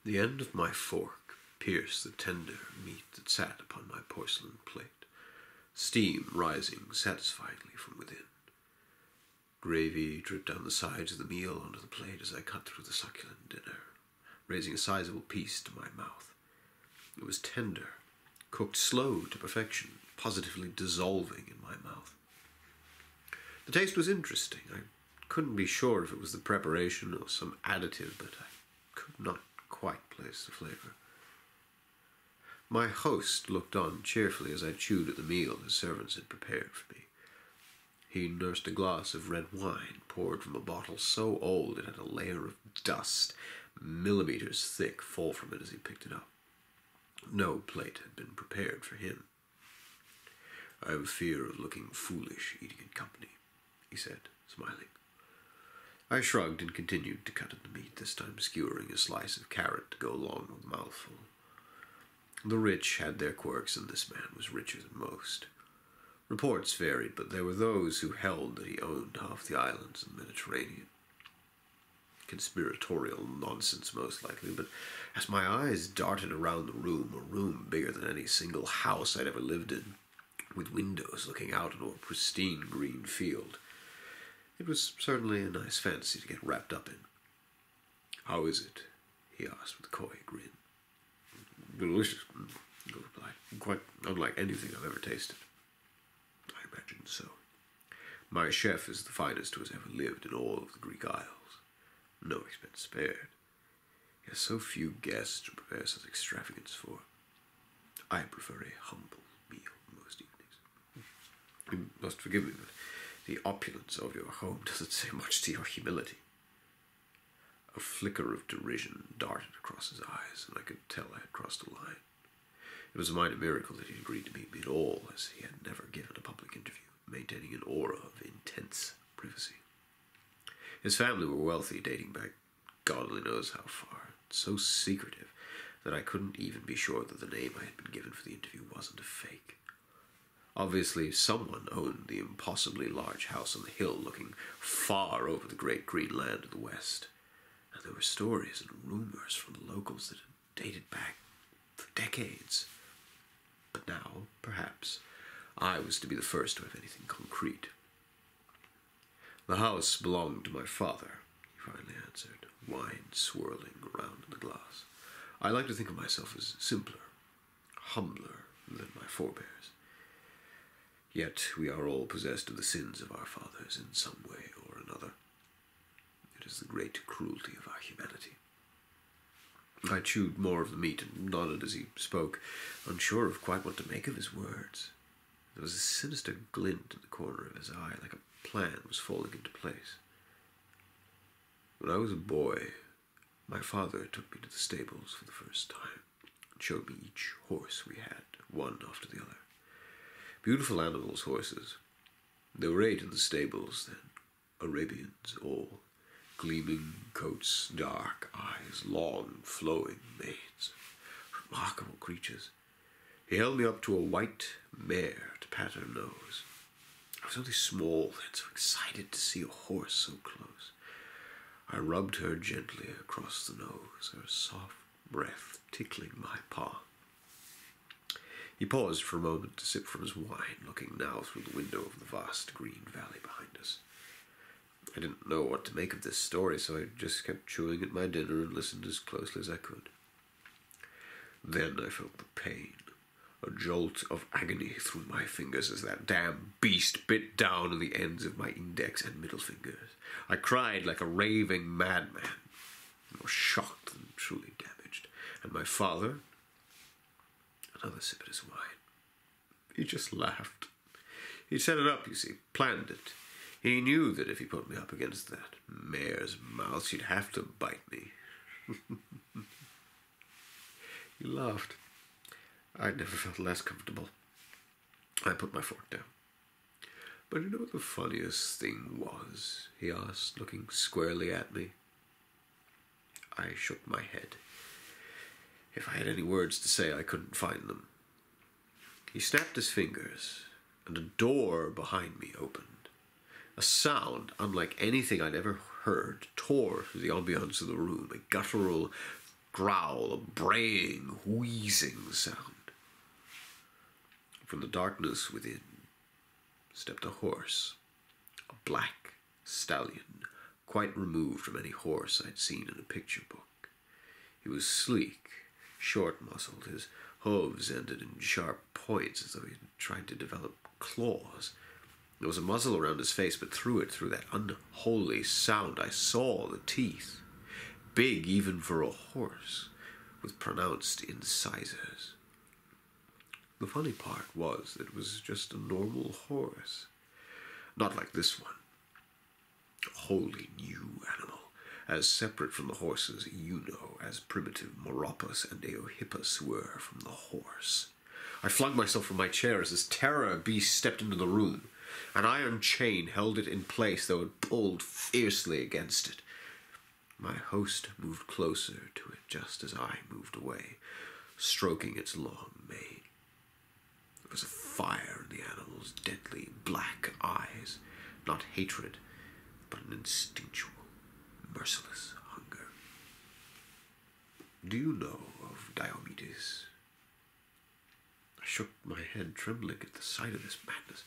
The end of my fork pierced the tender meat that sat upon my porcelain plate, steam rising satisfiedly from within. Gravy dripped down the sides of the meal onto the plate as I cut through the succulent dinner, raising a sizable piece to my mouth. It was tender, cooked slow to perfection, positively dissolving in my mouth. The taste was interesting. I couldn't be sure if it was the preparation or some additive, but I could not quite place the flavor. My host looked on cheerfully as I chewed at the meal his servants had prepared for me. He nursed a glass of red wine poured from a bottle so old it had a layer of dust, millimeters thick, fall from it as he picked it up. No plate had been prepared for him. "I have a fear of looking foolish eating in company," he said, smiling. I shrugged and continued to cut at the meat, this time skewering a slice of carrot to go along with the mouthful. The rich had their quirks, and this man was richer than most. Reports varied, but there were those who held that he owned half the islands in the Mediterranean. Conspiratorial nonsense, most likely, but as my eyes darted around the room, a room bigger than any single house I'd ever lived in, with windows looking out into a pristine green field, it was certainly a nice fantasy to get wrapped up in. "How is it?" he asked with a coy grin. "Delicious," I replied. "Quite unlike anything I've ever tasted." "I imagine so. My chef is the finest who has ever lived in all of the Greek Isles. No expense spared. He has so few guests to prepare such extravagance for. I prefer a humble meal most evenings. You must forgive me, but the opulence of your home doesn't say much to your humility." A flicker of derision darted across his eyes, and I could tell I had crossed a line. It was a minor miracle that he agreed to meet me at all, as he had never given a public interview, maintaining an aura of intense privacy. His family were wealthy, dating back God only knows how far, so secretive that I couldn't even be sure that the name I had been given for the interview wasn't a fake. Obviously, someone owned the impossibly large house on the hill looking far over the great green land of the west, and there were stories and rumors from the locals that had dated back for decades. But now, perhaps, I was to be the first to have anything concrete. "The house belonged to my father," he finally answered, wine swirling around in the glass. "I like to think of myself as simpler, humbler than my forebears. Yet we are all possessed of the sins of our fathers in some way or another. It is the great cruelty of our humanity." I chewed more of the meat and nodded as he spoke, unsure of quite what to make of his words. There was a sinister glint in the corner of his eye, like a plan was falling into place. "When I was a boy, my father took me to the stables for the first time and showed me each horse we had, one after the other. Beautiful animals, horses. There were 8 in the stables then, Arabians all, gleaming coats, dark eyes, long, flowing manes. Remarkable creatures. He held me up to a white mare to pat her nose. I was only small then, so excited to see a horse so close. I rubbed her gently across the nose, her soft breath tickling my paw. He paused for a moment to sip from his wine, looking now through the window of the vast green valley behind us. I didn't know what to make of this story, so I just kept chewing at my dinner and listened as closely as I could. Then I felt the pain, a jolt of agony through my fingers as that damn beast bit down on the ends of my index and middle fingers. I cried like a raving madman, more shocked than truly damaged. And my father, another sip at his wine. He just laughed. He'd set it up, you see, planned it. He knew that if he put me up against that mare's mouth, she'd have to bite me. He laughed. I'd never felt less comfortable. I put my fork down. "But you know what the funniest thing was?" he asked, looking squarely at me. I shook my head. If I had any words to say, I couldn't find them. He snapped his fingers, and a door behind me opened. A sound, unlike anything I'd ever heard, tore through the ambiance of the room, a guttural growl, a braying, wheezing sound. From the darkness within stepped a horse, a black stallion, quite removed from any horse I'd seen in a picture book. He was sleek, short-muscled, his hooves ended in sharp points as though he had tried to develop claws. There was a muzzle around his face, but through that unholy sound I saw the teeth, big even for a horse, with pronounced incisors. The funny part was that it was just a normal horse, not like this one. A wholly new animal, as separate from the horses you know as primitive Meropus and Eohippus were from the horse. I flung myself from my chair as this terror beast stepped into the room. An iron chain held it in place, though it pulled fiercely against it. My host moved closer to it just as I moved away, stroking its long mane. There was a fire in the animal's deadly black eyes, not hatred, but an instinctual, merciless hunger. Do you know of Diomedes? I shook my head, trembling at the sight of this madness.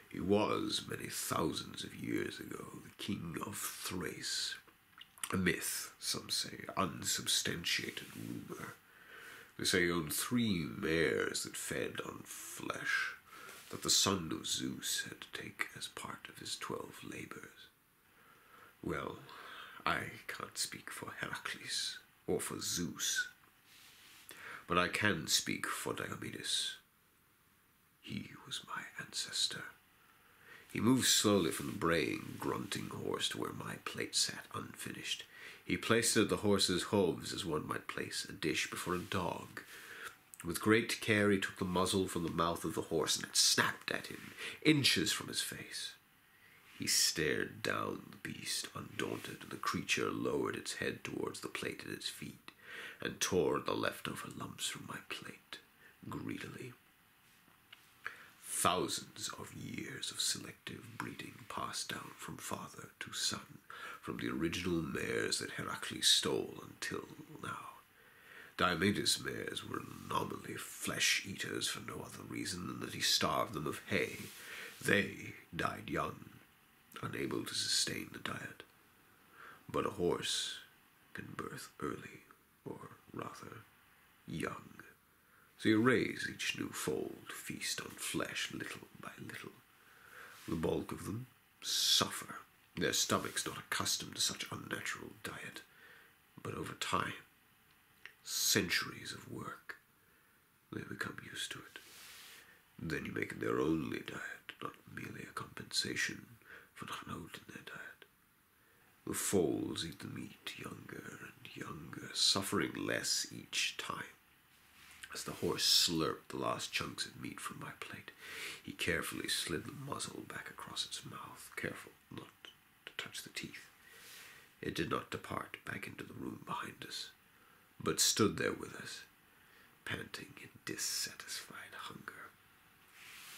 He was, many thousands of years ago, the king of Thrace. A myth, some say, unsubstantiated rumor. They say he owned 3 mares that fed on flesh, that the son of Zeus had to take as part of his 12 labors. Well, I can't speak for Heracles or for Zeus, but I can speak for Diomedes. He was my ancestor. He moved slowly from the braying, grunting horse to where my plate sat unfinished. He placed it at the horse's hooves as one might place a dish before a dog. With great care he took the muzzle from the mouth of the horse, and it snapped at him, inches from his face. He stared down the beast, undaunted, and the creature lowered its head towards the plate at its feet, and tore the leftover lumps from my plate, greedily. Thousands of years of selective breeding passed down from father to son, from the original mares that Heracles stole until now. Diomedes' mares were nominally flesh-eaters for no other reason than that he starved them of hay. They died young, unable to sustain the diet. But a horse can birth early, or rather, young. So you raise each new foal to feast on flesh little by little. The bulk of them suffer, their stomachs not accustomed to such unnatural diet. But over time, centuries of work, they become used to it. Then you make it their only diet, not merely a compensation for not holding their diet. The foals eat the meat younger and younger, suffering less each time. As the horse slurped the last chunks of meat from my plate, he carefully slid the muzzle back across its mouth, careful not to touch the teeth. It did not depart back into the room behind us, but stood there with us, panting in dissatisfied hunger.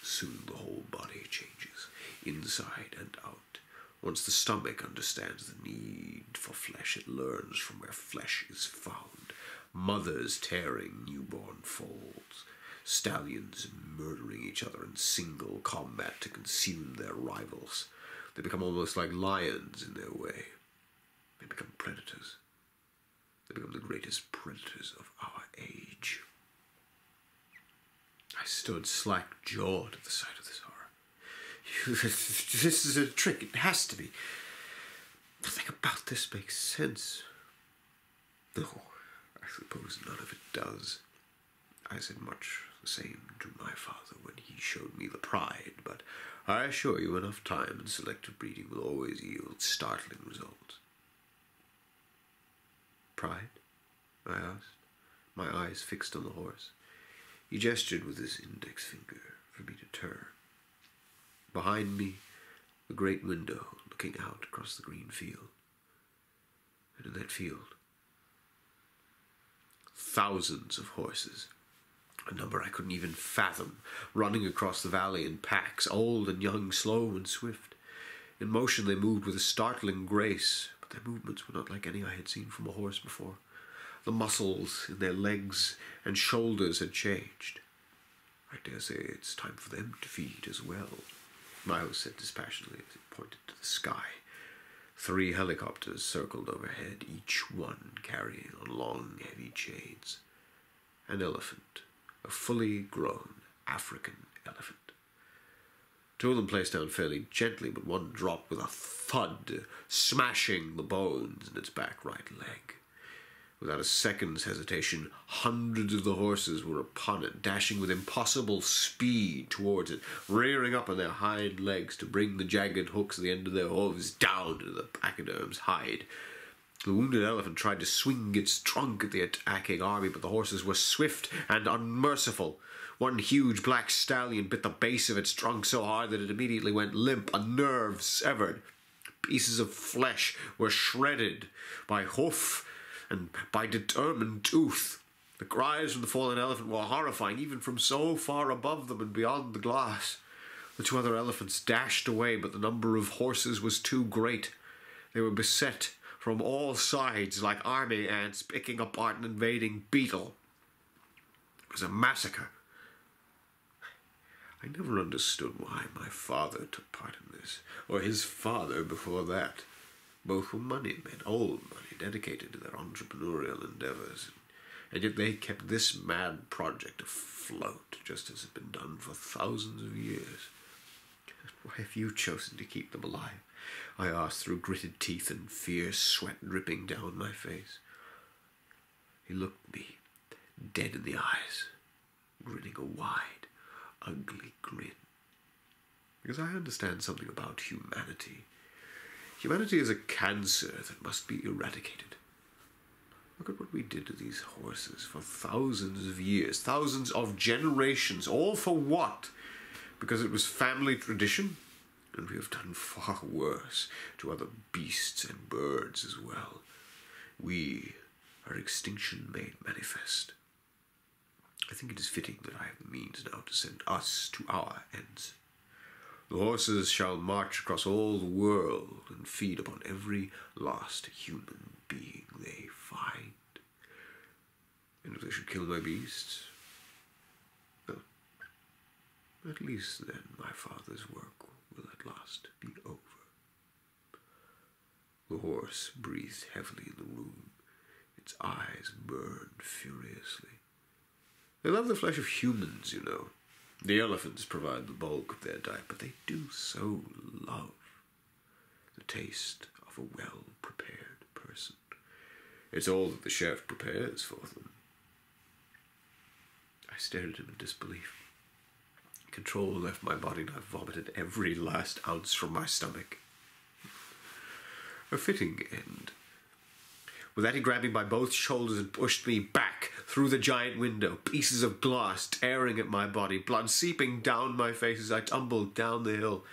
Soon the whole body changes, inside and out. Once the stomach understands the need for flesh, it learns from where flesh is found. Mothers tearing newborn foals, stallions murdering each other in single combat to consume their rivals. They become almost like lions in their way. They become predators. They become the greatest predators of our age. I stood slack-jawed at the sight of this horror. This is a trick. It has to be. Nothing about this makes sense. No, I suppose none of it does. I said much the same to my father when he showed me the pride, but I assure you enough time and selective breeding will always yield startling results. Pride? I asked, my eyes fixed on the horse. He gestured with his index finger for me to turn. Behind me, the great window looking out across the green field. And in that field, thousands of horses, a number I couldn't even fathom, running across the valley in packs, old and young, slow and swift. In motion they moved with a startling grace, but their movements were not like any I had seen from a horse before. The muscles in their legs and shoulders had changed. I dare say it's time for them to feed as well, Miles said dispassionately as he pointed to the sky. 3 helicopters circled overhead, each one carrying on long, heavy chains. An elephant, a fully grown African elephant. 2 of them placed down fairly gently, but one dropped with a thud, smashing the bones in its back right leg. Without a second's hesitation, hundreds of the horses were upon it, dashing with impossible speed towards it, rearing up on their hind legs to bring the jagged hooks at the end of their hooves down into the pachyderm's hide. The wounded elephant tried to swing its trunk at the attacking army, but the horses were swift and unmerciful. One huge black stallion bit the base of its trunk so hard that it immediately went limp, a nerve severed. Pieces of flesh were shredded by hoof and by determined tooth. The cries from the fallen elephant were horrifying, even from so far above them and beyond the glass. The 2 other elephants dashed away, but the number of horses was too great. They were beset from all sides like army ants picking apart an invading beetle. It was a massacre. I never understood why my father took part in this, or his father before that. Both were money men, old money, dedicated to their entrepreneurial endeavors, and yet they kept this mad project afloat, just as had been done for thousands of years. Why have you chosen to keep them alive? I asked through gritted teeth and fierce sweat dripping down my face. He looked me dead in the eyes, grinning a wide, ugly grin. Because I understand something about humanity. Humanity is a cancer that must be eradicated. Look at what we did to these horses for thousands of years, thousands of generations, all for what? Because it was family tradition? And we have done far worse to other beasts and birds as well. We are extinction made manifest. I think it is fitting that I have the means now to send us to our ends. The horses shall march across all the world and feed upon every lost human being they find. And if they should kill my beasts, well, at least then my father's work will at last be over. The horse breathed heavily in the room. Its eyes burned furiously. They love the flesh of humans, you know. The elephants provide the bulk of their diet, but they do so love the taste of a well-prepared person. It's all that the chef prepares for them. I stared at him in disbelief. Control left my body, and I vomited every last ounce from my stomach. A fitting end. With that, he grabbed me by both shoulders and pushed me back through the giant window, pieces of glass tearing at my body, blood seeping down my face as I tumbled down the hill.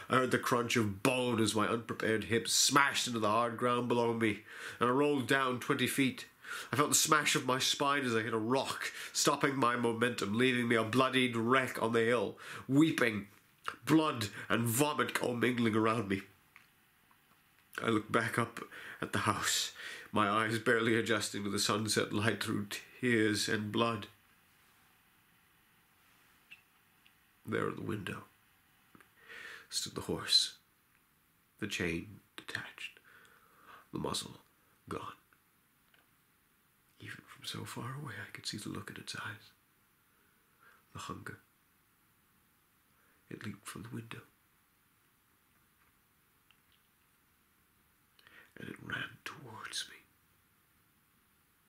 I heard the crunch of bone as my unprepared hips smashed into the hard ground below me, and I rolled down 20 feet. I felt the smash of my spine as I hit a rock, stopping my momentum, leaving me a bloodied wreck on the hill, weeping, blood and vomit commingling around me. I looked back up at the house, my eyes barely adjusting to the sunset light through tears and blood. There at the window stood the horse, the chain detached, the muzzle gone. Even from so far away, I could see the look in its eyes, the hunger. It leaped from the window, and it ran